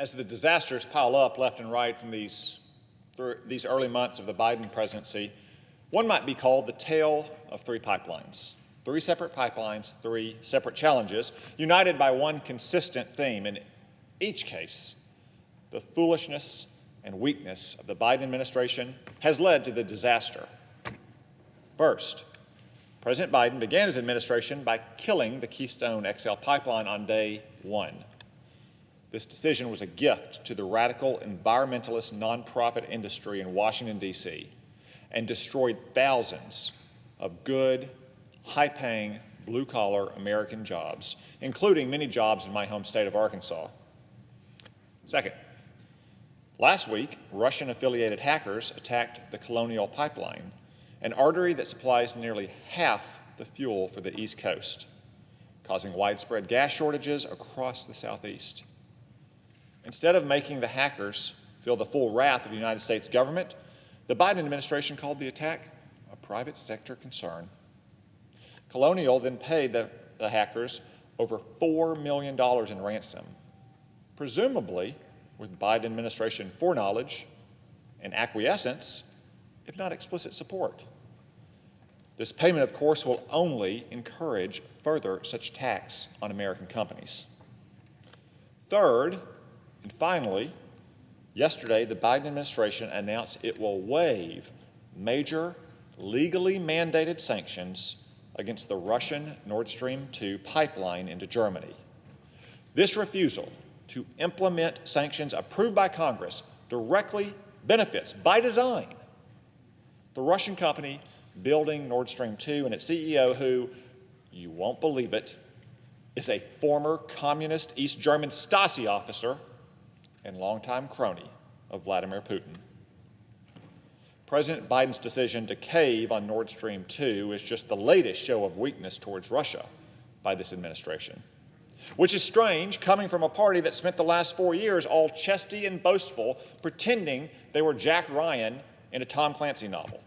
As the disasters pile up left and right from these early months of the Biden presidency, one might be called the tale of three pipelines. Three separate pipelines, three separate challenges, united by one consistent theme. In each case, the foolishness and weakness of the Biden administration has led to the disaster. First, President Biden began his administration by killing the Keystone XL pipeline on day one. This decision was a gift to the radical environmentalist nonprofit industry in Washington, D.C., and destroyed thousands of good, high-paying, blue-collar American jobs, including many jobs in my home state of Arkansas. Second, last week, Russian-affiliated hackers attacked the Colonial Pipeline, an artery that supplies nearly half the fuel for the East Coast, causing widespread gas shortages across the Southeast. Instead of making the hackers feel the full wrath of the United States government, the Biden administration called the attack a private sector concern. Colonial then paid the hackers over $4 million in ransom, presumably with Biden administration foreknowledge and acquiescence, if not explicit support. This payment, of course, will only encourage further such attacks on American companies. Third, and finally, yesterday, the Biden administration announced it will waive major legally mandated sanctions against the Russian Nord Stream 2 pipeline into Germany. This refusal to implement sanctions approved by Congress directly benefits, by design, the Russian company building Nord Stream 2 and its CEO, who, you won't believe it, is a former communist East German Stasi officer and longtime crony of Vladimir Putin. President Biden's decision to cave on Nord Stream 2 is just the latest show of weakness towards Russia by this administration, which is strange coming from a party that spent the last 4 years all chesty and boastful, pretending they were Jack Ryan in a Tom Clancy novel.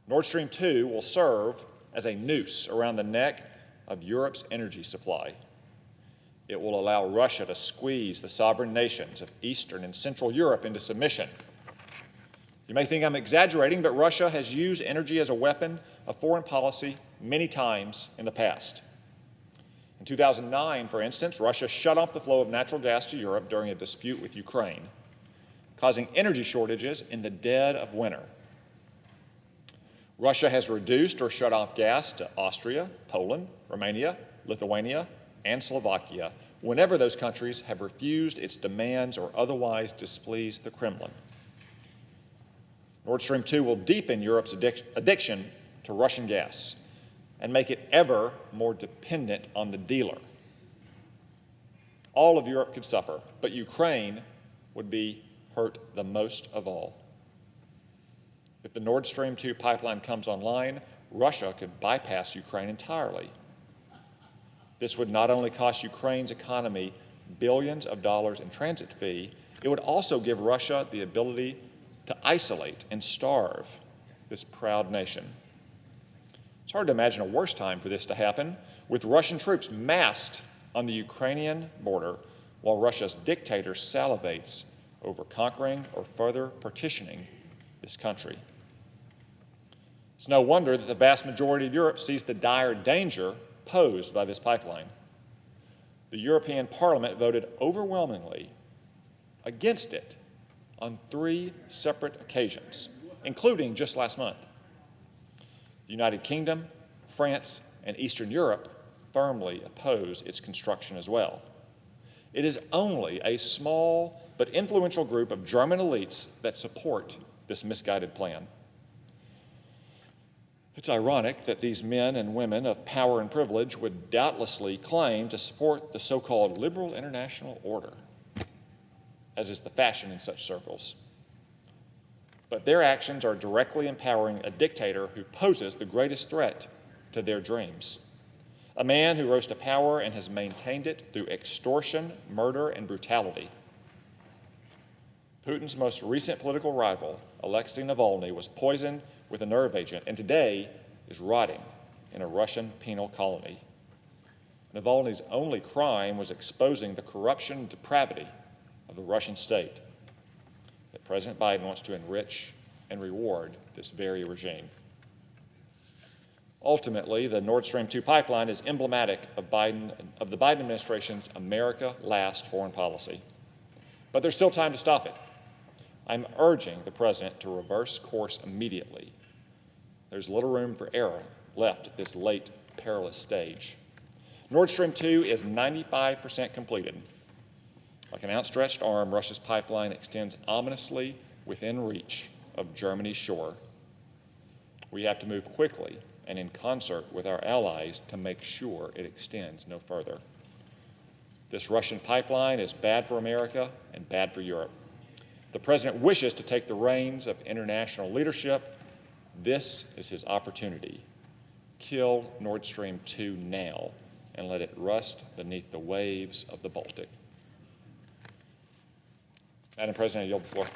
Nord Stream 2 will serve as a noose around the neck of Europe's energy supply. It will allow Russia to squeeze the sovereign nations of Eastern and Central Europe into submission. You may think I'm exaggerating, but Russia has used energy as a weapon of foreign policy many times in the past. In 2009, for instance, Russia shut off the flow of natural gas to Europe during a dispute with Ukraine, causing energy shortages in the dead of winter. Russia has reduced or shut off gas to Austria, Poland, Romania, Lithuania, and Slovakia whenever those countries have refused its demands or otherwise displeased the Kremlin. Nord Stream 2 will deepen Europe's addiction to Russian gas and make it ever more dependent on the dealer. All of Europe could suffer, but Ukraine would be hurt the most of all. If the Nord Stream 2 pipeline comes online, Russia could bypass Ukraine entirely. This would not only cost Ukraine's economy billions of dollars in transit fee, it would also give Russia the ability to isolate and starve this proud nation. It's hard to imagine a worse time for this to happen, with Russian troops massed on the Ukrainian border while Russia's dictator salivates over conquering or further partitioning this country. It's no wonder that the vast majority of Europe sees the dire danger posed by this pipeline. The European Parliament voted overwhelmingly against it on 3 separate occasions, including just last month. The United Kingdom, France, and Eastern Europe firmly oppose its construction as well. It is only a small but influential group of German elites that support this misguided plan. It's ironic that these men and women of power and privilege would doubtlessly claim to support the so-called liberal international order, as is the fashion in such circles. But their actions are directly empowering a dictator who poses the greatest threat to their dreams, a man who rose to power and has maintained it through extortion, murder, and brutality. Putin's most recent political rival, Alexei Navalny, was poisoned with a nerve agent and today is rotting in a Russian penal colony. Navalny's only crime was exposing the corruption and depravity of the Russian state. That President Biden wants to enrich and reward this very regime. Ultimately, the Nord Stream 2 pipeline is emblematic of the Biden administration's America Last foreign policy. But there's still time to stop it. I'm urging the President to reverse course immediately. There's little room for error left at this late, perilous stage. Nord Stream 2 is 95% completed. Like an outstretched arm, Russia's pipeline extends ominously within reach of Germany's shore. We have to move quickly and in concert with our allies to make sure it extends no further. This Russian pipeline is bad for America and bad for Europe. The President wishes to take the reins of international leadership. This is his opportunity. Kill Nord Stream 2 now and let it rust beneath the waves of the Baltic. Madam President, I yield the floor.